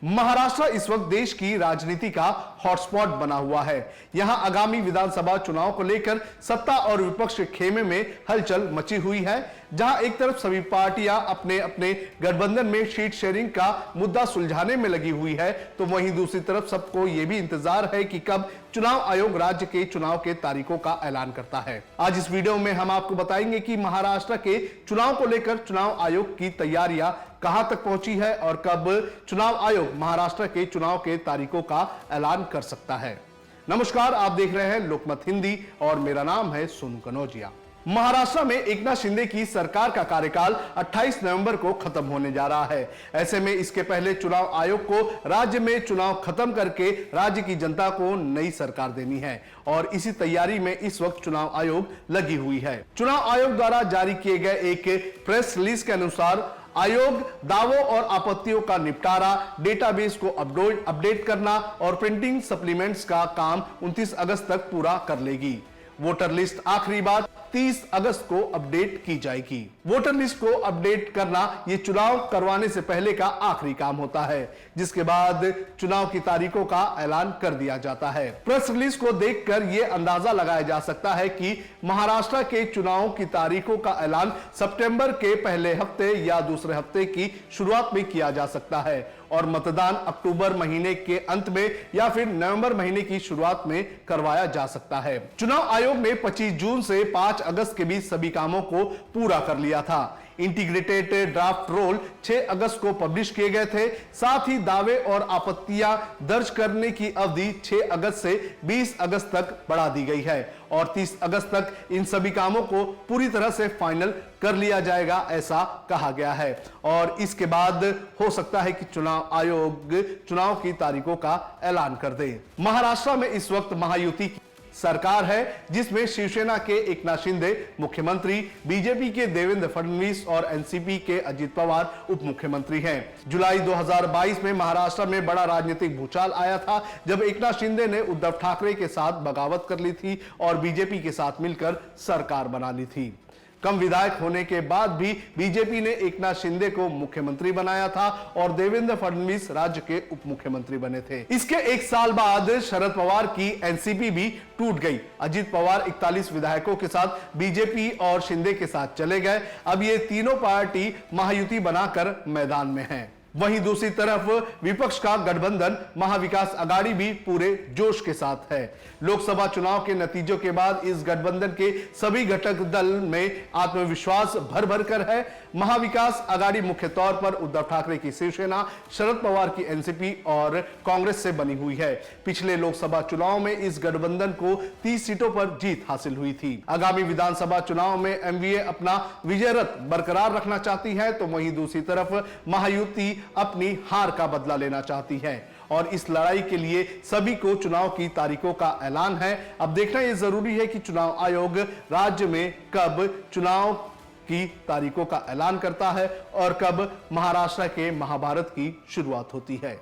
महाराष्ट्र इस वक्त देश की राजनीति का हॉटस्पॉट बना हुआ है। यहां आगामी विधानसभा चुनाव को लेकर सत्ता और विपक्ष के खेमे में हलचल मची हुई है। जहां एक तरफ सभी पार्टियां अपने अपने गठबंधन में सीट शेयरिंग का मुद्दा सुलझाने में लगी हुई है, तो वहीं दूसरी तरफ सबको यह भी इंतजार है कि कब चुनाव आयोग राज्य के चुनाव के तारीखों का ऐलान करता है। आज इस वीडियो में हम आपको बताएंगे कि महाराष्ट्र के चुनाव को लेकर चुनाव आयोग की तैयारियां कहां तक पहुंची है और कब चुनाव आयोग महाराष्ट्र के चुनाव के तारीखों का ऐलान कर सकता है। नमस्कार, आप देख रहे हैं लोकमत हिंदी और मेरा नाम है सोनू कनौजिया। महाराष्ट्र में एकनाथ शिंदे की सरकार का कार्यकाल 28 नवंबर को खत्म होने जा रहा है। ऐसे में इसके पहले चुनाव आयोग को राज्य में चुनाव खत्म करके राज्य की जनता को नई सरकार देनी है और इसी तैयारी में इस वक्त चुनाव आयोग लगी हुई है। चुनाव आयोग द्वारा जारी किए गए एक प्रेस रिलीज के अनुसार आयोग दावों और आपत्तियों का निपटारा, डेटाबेस को अपडेट करना और प्रिंटिंग सप्लीमेंट्स का काम 29 अगस्त तक पूरा कर लेगी। वोटर लिस्ट आखिरी बार 30 अगस्त को अपडेट की जाएगी। वोटर लिस्ट को अपडेट करना यह चुनाव करवाने से पहले का आखिरी काम होता है, जिसके बाद चुनाव की तारीखों का ऐलान कर दिया जाता है। प्रेस रिलीज को देखकर यह अंदाजा लगाया जा सकता है कि महाराष्ट्र के चुनाव की तारीखों का ऐलान सितंबर के पहले हफ्ते या दूसरे हफ्ते की शुरुआत में किया जा सकता है और मतदान अक्टूबर महीने के अंत में या फिर नवंबर महीने की शुरुआत में करवाया जा सकता है। चुनाव आयोग ने 25 जून से 5 अगस्त के बीच सभी कामों को पूरा कर लिया था। इंटीग्रेटेड ड्राफ्ट रोल 6 अगस्त को पब्लिश किए गए थे। साथ ही दावे और आपत्तियां दर्ज करने की अवधि 6 अगस्त से 20 अगस्त तक बढ़ा दी गई है और 30 अगस्त तक इन सभी कामों को पूरी तरह से फाइनल कर लिया जाएगा, ऐसा कहा गया है। और इसके बाद हो सकता है कि चुनाव आयोग चुनाव की तारीखों का ऐलान कर दे। महाराष्ट्र में इस वक्त महायुति सरकार है, जिसमें शिवसेना के एकनाथ शिंदे मुख्यमंत्री, बीजेपी के देवेंद्र फडणवीस और एनसीपी के अजित पवार उप मुख्यमंत्री हैं। जुलाई 2022 में महाराष्ट्र में बड़ा राजनीतिक भूचाल आया था, जब एकनाथ शिंदे ने उद्धव ठाकरे के साथ बगावत कर ली थी और बीजेपी के साथ मिलकर सरकार बना ली थी। कम विधायक होने के बाद भी बीजेपी ने एकनाथ शिंदे को मुख्यमंत्री बनाया था और देवेंद्र फडणवीस राज्य के उप मुख्यमंत्री बने थे। इसके एक साल बाद शरद पवार की एनसीपी भी टूट गई। अजित पवार 41 विधायकों के साथ बीजेपी और शिंदे के साथ चले गए। अब ये तीनों पार्टी महायुति बनाकर मैदान में हैं। वहीं दूसरी तरफ विपक्ष का गठबंधन महाविकास अघाड़ी भी पूरे जोश के साथ है। लोकसभा चुनाव के नतीजों के बाद इस गठबंधन के सभी घटक दल में आत्मविश्वास भर भर कर है। महाविकास अघाड़ी मुख्य तौर पर उद्धव ठाकरे की शिवसेना, शरद पवार की एनसीपी और कांग्रेस से बनी हुई है। पिछले लोकसभा चुनाव में इस गठबंधन को 30 सीटों पर जीत हासिल हुई थी। आगामी विधानसभा चुनाव में एमवीए अपना विजय रथ बरकरार रखना चाहती है, तो वहीं दूसरी तरफ महायुति अपनी हार का बदला लेना चाहती है और इस लड़ाई के लिए सभी को चुनाव की तारीखों का ऐलान है। अब देखना यह जरूरी है कि चुनाव आयोग राज्य में कब चुनाव की तारीखों का ऐलान करता है और कब महाराष्ट्र के महाभारत की शुरुआत होती है।